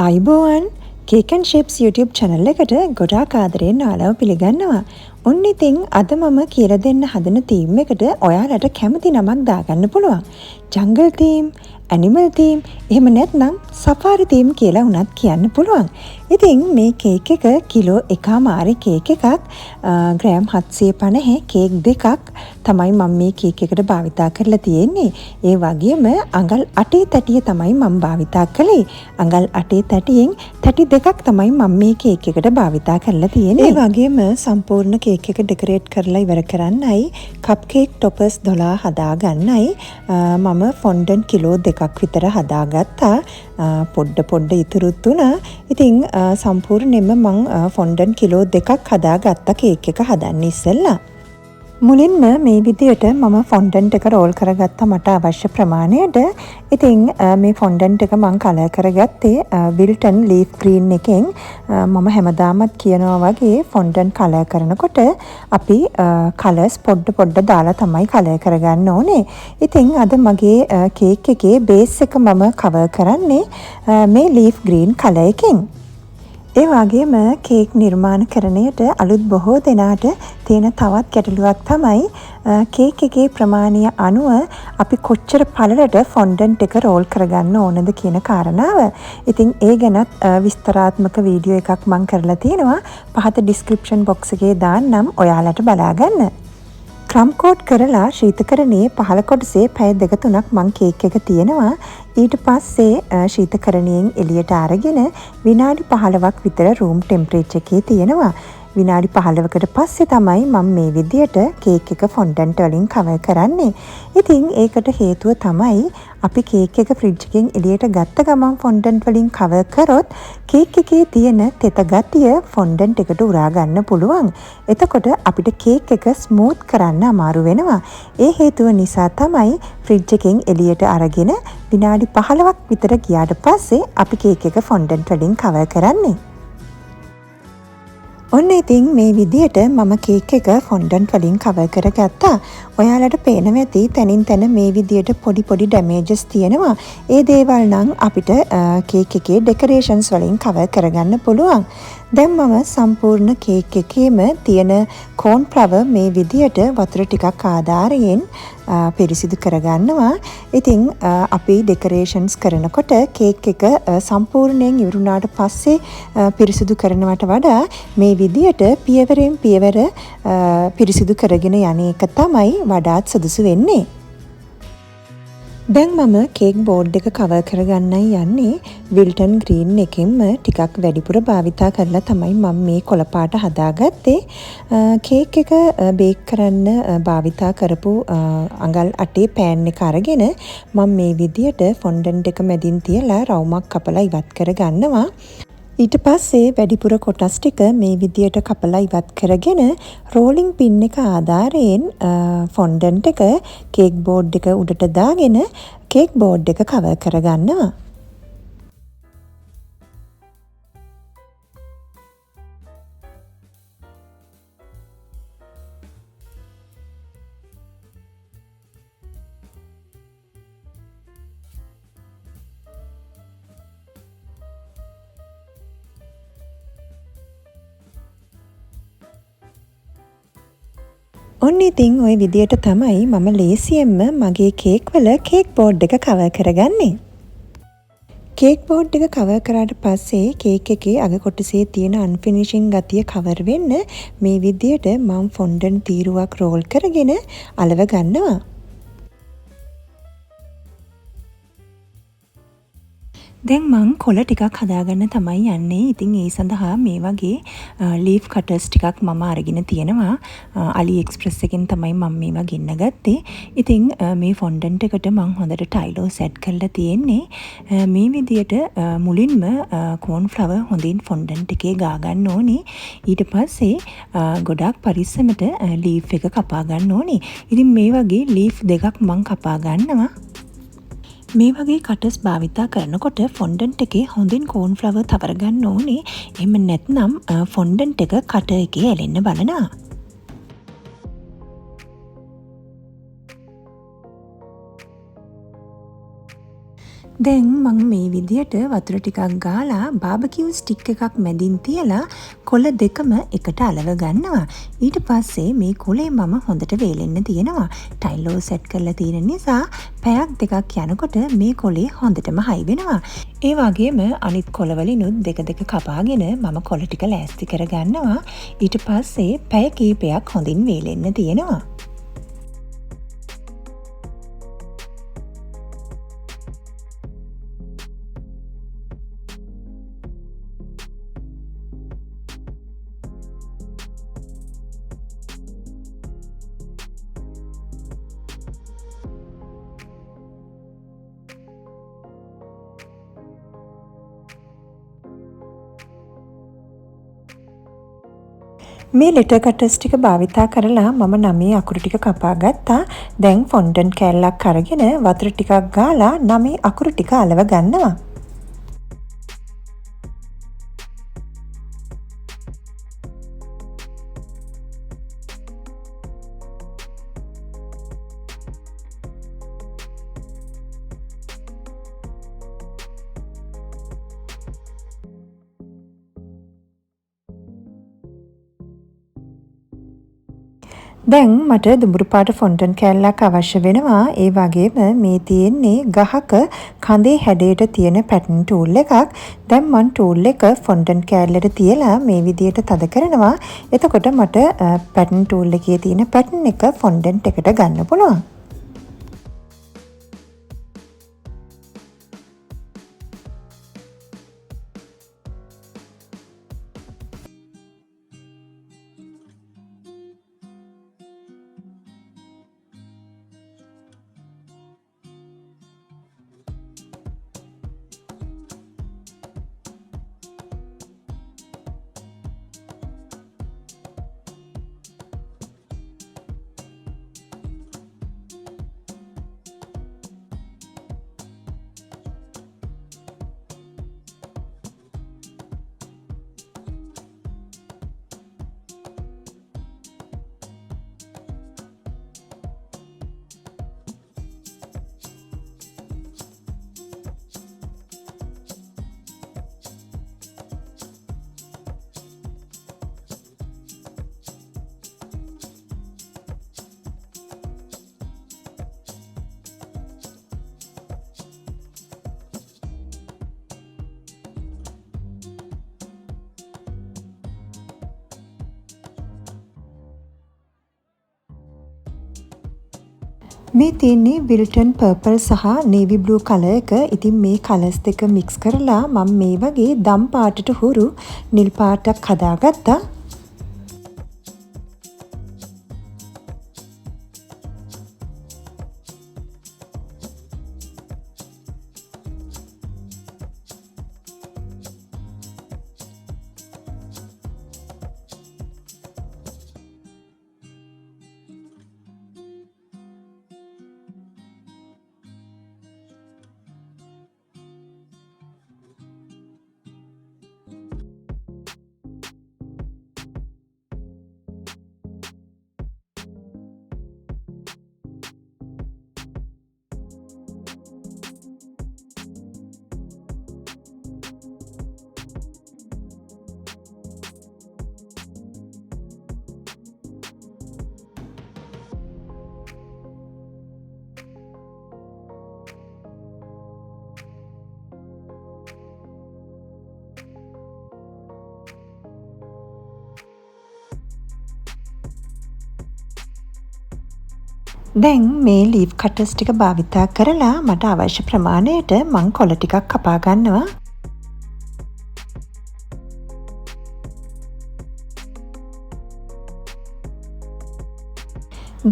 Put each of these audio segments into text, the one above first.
අයිබෝවන් Cakenshapes YouTube channel එකට ගොඩාක් ආදරයෙන් ආලව පිළිගන්නවා. ඔන්න ඉතින් අද මම කියලා දෙන්න හදන තීම් එකට ඔයාලට කැමති නමක් දාගන්න පුළුවන්. ජංගල් තීම්, ඇනිමල් තීම්, එහෙම නැත්නම් සෆාරි තීම් කියලා වුණත් කියන්න පුළුවන්. ඉතින් මේ කේක් එක කිලෝ 1.5 කේක් එකක් ග්‍රෑම් 750 කේක් දෙකක් තමයි මම මේ කේක් එකට භාවිතා කරලා තියෙන්නේ. ඒ වගේම අඟල් 8 තැටිය තමයි මම භාවිතා කළේ. අඟල් 8 තැටියෙන් තැටි දෙකක් තමයි මම මේ කේක් එකට භාවිතා කරලා තියෙන්නේ. ඒ වගේම සම්පූර්ණ කේක් එක ඩෙකොරේට් කරලා ඉවර කරන්නයි කප් කේක් ටොපර්ස් 12 හදා ගන්නයි මම ෆොන්ඩන්ට් කිලෝ දෙකක් විතර හදාගත්තා. පොඩ්ඩ ඉතුරුත් වුණා. ඉතින් සම්පූර්ණයෙන්ම මම ෆොන්ඩන්ට් කිලෝ දෙකක් හදාගත්ත කේක් එක හදන්න ඉස්සෙල්ලා. මුලින්ම මේ විදියට මම ෆොන්ඩන්ට් එක රෝල් කරගත්තා මට අවශ්‍ය ප්‍රමාණයට. ඉතින් මේ ෆොන්ඩන්ට් එක මම කලර් කරගත්තේ විල්ටන් ලීෆ් ග්‍රීන් එකෙන්. මම හැමදාමත් කියනවා වගේ ෆොන්ඩන්ට් කලර් කරනකොට අපි කලර්ස් පොඩ්ඩ දාලා තමයි කලර් කරගන්න ඕනේ. ඉතින් අද මගේ කේක් එකේ බේස් එක මම කවර් කරන්නේ මේ ලීෆ් ග්‍රීන් කලර් එකෙන්. ඒ වගේම කේක් නිර්මාණකරණයට අලුත් බොහෝ දෙනාට තියෙන තවත් ගැටලුවක් තමයි කේක් එකේ ප්‍රමාණය අනුව අපි කොච්චර පළලට ෆොන්ඩන්ට් එක රෝල් කරගන්න ඕනද කියන කාරණාව. ඉතින් ඒ ගැනත් විස්තරාත්මක වීඩියෝ එකක් මම කරලා තියෙනවා. පහත ඩිස්ක්‍රිප්ෂන් බොක්ස් එකේ දාන්නම් ඔයාලට බලා ගන්න. ක්‍රම් කෝට් කරලා ශීතකරණයේ පහළ කොටසේ පැය 2-3ක් මං කේක් එක තියෙනවා. ඊට පස්සේ ශීතකරණයෙන් එළියට අරගෙන විනාඩි 15ක් විතර රූම් ටෙම්පරේචර් එකේ තියෙනවා. විනාඩි 15කට පස්සේ තමයි මම මේ විදියට කේක් එක ෆොන්ඩන්ට් වලින් කවර් කරන්නේ. ඉතින් ඒකට හේතුව තමයි අපි කේක් එක ෆ්‍රිජ් එකෙන් එළියට ගත්ත ගමන් ෆොන්ඩන්ට් වලින් කවර් කරොත් කේක් එකේ තියෙන තෙත ගතිය ෆොන්ඩන්ට් එකට උරා ගන්න පුළුවන්. එතකොට අපිට කේක් එක ස්මූත් කරන්න අමාරු වෙනවා. ඒ හේතුව නිසා තමයි ෆ්‍රිජ් එකෙන් එළියට අරගෙන විනාඩි 15ක් විතර ගියාට පස්සේ අපි කේක් එක ෆොන්ඩන්ට් වලින් කවර් කරන්නේ. ඔන්න ඉතින් මේ විදියට මම කේක් එක ෆොන්ඩන්ට් වලින් කවර් කරගත්තා. ඔයාලට පේනවා ඇති තනින් තන මේ විදියට පොඩි ඩැමේජස් තියෙනවා. ඒ දේවල් නම් අපිට කේක් එකේ ඩෙකොරේෂන්ස් වලින් කවර් කරගන්න පුළුවන්. දැන් මම සම්පූර්ණ කේක් එකේම තියෙන කෝන් ෆ්ලවර් මේ විදියට වතුර ටිකක් ආධාරයෙන් පිරිසිදු කරගන්නවා. ඉතින් අපි ඩෙකොරේෂන්ස් කරනකොට කේක් එක සම්පූර්ණයෙන් ඉවරුණාට පස්සේ පිරිසිදු කරනවට වඩා මේ විදියට පියවරෙන් පියවර පිරිසිදු කරගෙන යන එක තමයි වඩාත් සුදුසු වෙන්නේ. දැන් මම කේක් බෝඩ් එක කවර් කරගන්නයි යන්නේ විල්ටන් ග්‍රීන් එකෙන්ම ටිකක් වැඩිපුර භාවිතා කරලා තමයි මම මේ කොළ පාට හදාගත්තේ. කේක් එක බේක් කරන්න භාවිතා කරපු අඟල් 8 පෑන් එක අරගෙන මම මේ විදියට ෆොන්ඩන්ට් එක මැදින් තියලා රවුමක් කපලා ඉවත් කරගන්නවා. ඊට පස්සේ වැඩිපුර කොටස් ටික මේ විදියට කපලා ඉවත් කරගෙන රෝලින් පින් එක ආධාරයෙන් ෆොන්ඩන්ට් එක කේක් බෝඩ් එක උඩට දාගෙන කේක් බෝඩ් එක කවර් කරගන්නවා. ඔන්න ඉතින් ওই විදියට තමයි මම ලේසියෙන්ම මගේ කේක් වල කේක් බෝඩ් එක කවර් කරගන්නේ. කේක් බෝඩ් එක කවර් කරාට පස්සේ කේක් එකේ අග කොටසේ තියෙන අන්ෆිනිෂින් ගතිය කවර් වෙන්න මේ විදියට මම ෆොන්ඩන්ට් තීරුවක් රෝල් කරගෙන අලව ගන්නවා. දැන් මං කොළ ටිකක් හදාගන්න තමයි යන්නේ. ඉතින් ඒ සඳහා මේ වගේ ලීෆ් කටර්ස් ටිකක් මම අරගෙන තියෙනවා. අලි එක්ස්ප්‍රස් එකෙන් තමයි මම මේවා ගෙන්න ගත්තේ. ඉතින් මේ ෆොන්ඩන්ට් එකට මං හොඳට ටයිලෝ සෙට් කරලා තියෙන්නේ. මේ විදියට මුලින්ම කෝන් ෆ්ලවර් හොඳින් ෆොන්ඩන්ට් එකේ ගා ගන්න ඕනේ. ඊට පස්සේ ගොඩාක් පරිස්සමට ලීෆ් එක කපා ගන්න ඕනේ. ඉතින් මේ වගේ ලීෆ් දෙකක් මං කපා ගන්නවා. මේ වගේ කටර්ස් භාවිතා කරනකොට ෆොන්ඩන්ට් එකේ හොඳින් කෝන් ෆ්ලවර් තවර ගන්න ඕනේ. එහෙම නැත්නම් ෆොන්ඩන්ට් එක කටර් එකේ ඇලෙන්න බලනවා. දැන් මම මේ විදියට වතුර ටිකක් ගාලා බාබකියු ස්ටික් එකක් මැදින් තියලා කොළ දෙකම එකට අලව ගන්නවා. ඊට පස්සේ මේ කොළේ මම හොඳට වේලෙන්න තියෙනවා. ටයිලෝ සෙට් කරලා තියෙන නිසා පැයක් දෙකක් යනකොට මේ කොළේ හොඳටම හයි වෙනවා. ඒ වගේම අනිත් කොළවලිනුත් දෙක දෙක කපාගෙන මම කොළ ටික ලෑස්ති කර ගන්නවා. ඊට පස්සේ පැය කීපයක් හොඳින් වේලෙන්න තියෙනවා. මේ ලෙටර් කටර්ස් ටික භාවිතා කරලා මම 9 අකුරු ටික කපා ගත්තා. දැන් ෆොන්ඩන්ට් කෑල්ලක් අරගෙන වතුර ටිකක් ගාලා 9 අකුරු ටික අලව ගන්නවා. දැන් මට දුඹුරු පාට ෆොන්ටන් කෑල්ලක් අවශ්‍ය වෙනවා. ඒ වගේම මේ තියෙන්නේ ගහක කඳේ හැඩයට තියෙන පැටර්න් ටූල් එකක්. දැන් මම ටූල් එක ෆොන්ටන් කෑල්ලට තියලා මේ විදියට තද කරනවා. එතකොට මට පැටර්න් ටූල් එකේ තියෙන පැටර්න් එක ෆොන්ටන්ට් එකට ගන්න පුළුවන්. මේ තියෙන්නේ විල්ටන් පර්පල් සහ නේවි බ්ලූ කලර් එක. ඉතින් මේ කලර්ස් දෙක මික්ස් කරලා මම මේ වගේ දම් පාටට හුරු නිල් පාටක් හදාගත්තා. දැන් මේ ලීව් කටර්ස් ටික භාවිතා කරලා මට අවශ්‍ය ප්‍රමාණයට මං කොළ ටිකක් කපා ගන්නවා.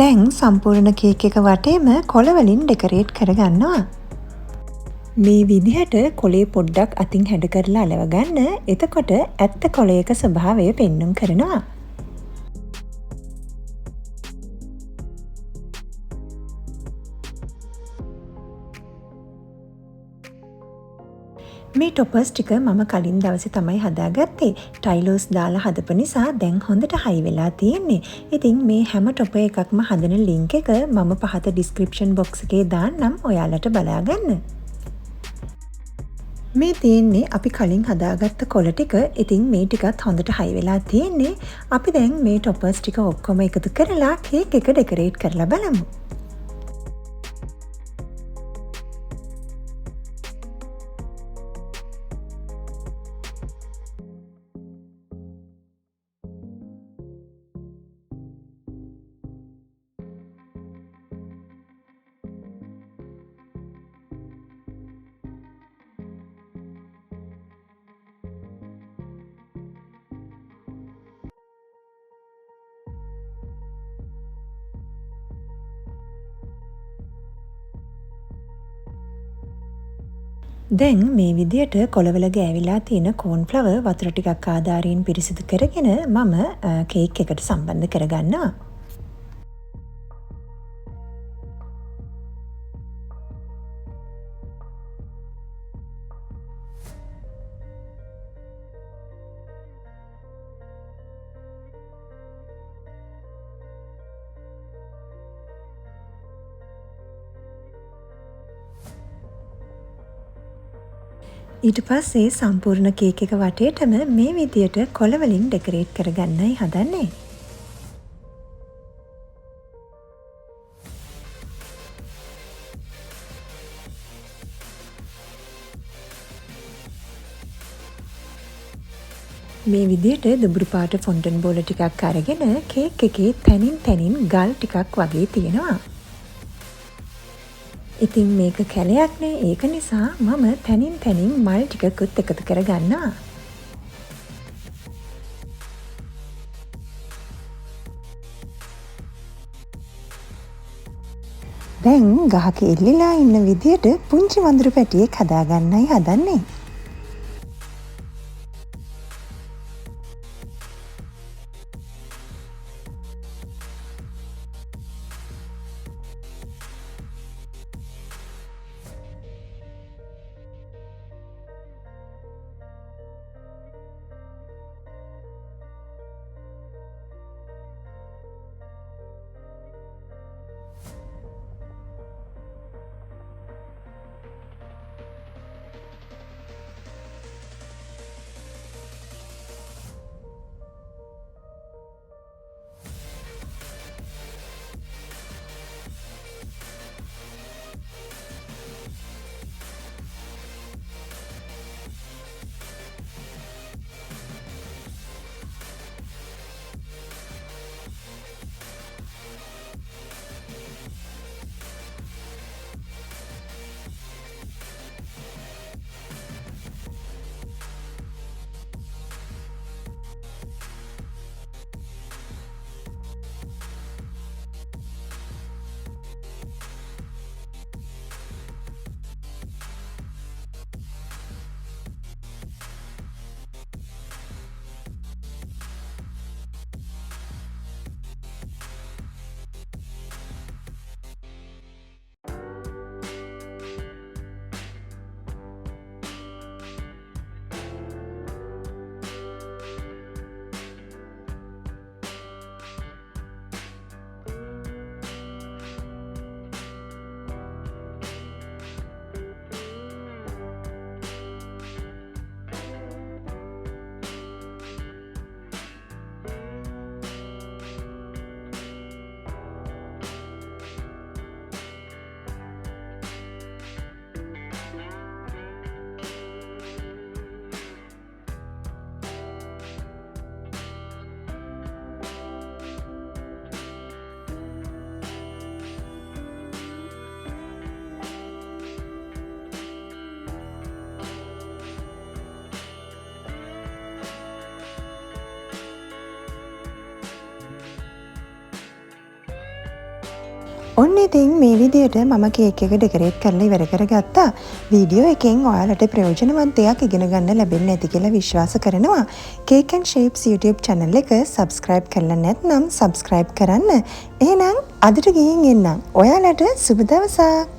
දැන් සම්පූර්ණ කේක් එක වටේම කොළ වලින් ඩෙකරේට් කරගන්නවා. මේ විදිහට කොළේ පොඩ්ඩක් අතින් හැඩ කරලා අලව ගන්න. එතකොට ඇත්ත කොළයක ස්වභාවය පෙන්눔 කරනවා. මේ ටොපර්ස් ටික මම කලින් දවසේ තමයි හදාගත්තේ. ටයිලෝස් දාලා හදපු නිසා දැන් හොඳට හයි වෙලා තියෙන්නේ. ඉතින් මේ හැම ටොපර් එකක්ම හදන ලින්ක් එක මම පහත ඩිස්ක්‍රිප්ෂන් බොක්ස් එකේ දාන්නම් ඔයාලට බලා ගන්න. මේ තියෙන්නේ අපි කලින් හදාගත්ත කොළ ටික. ඉතින් මේ ටිකත් හොඳට හයි වෙලා තියෙන්නේ. අපි දැන් මේ ටොපර්ස් ටික ඔක්කොම එකතු කරලා කේක් එක ඩෙකොරේට් කරලා බලමු. දැන් මේ විදියට කොළවල ගෑවිලා තියෙන කෝන්ෆ්ලවර් වතුර ටිකක් ආධාරයෙන් පිරිසිදු කරගෙන මම කේක් එකට සම්බන්ධ කරගන්නවා. ඊට පස්සේ සම්පූර්ණ කේක් එක වටේටම මේ විදියට කොළ වලින් ඩෙකොරේට් කරගන්නයි හදන්නේ. මේ විදියට දුඹුරු පාට ෆොන්ටන් බෝල ටිකක් අරගෙන කේක් එකේ තනින් තනින් ගල් ටිකක් වගේ තියෙනවා. ඉතින් මේක කැලයක්නේ, ඒක නිසා මම තනින් තනින් මල් ටිකකුත් එකතු කරගන්නවා. දැන් ගහක එල්ලිලා ඉන්න විදියට පුංචි වඳුරු පැටියෙක් හදාගන්නයි හදන්නේ. ඔන්න ඉතින් මේ විදියට මම කේක් එක ඩෙකොරේට් කරලා ඉවර කරගත්තා. වීඩියෝ එකෙන් ඔයාලට ප්‍රයෝජනවත් දෙයක් ඉගෙන ගන්න ලැබෙන්නේ නැති කියලා විශ්වාස කරනවා. Cakenshapes YouTube channel එක subscribe කරලා නැත්නම් subscribe කරන්න. එහෙනම් අදට ගිහින් එන්නම්. ඔයාලට සුබ දවසක්.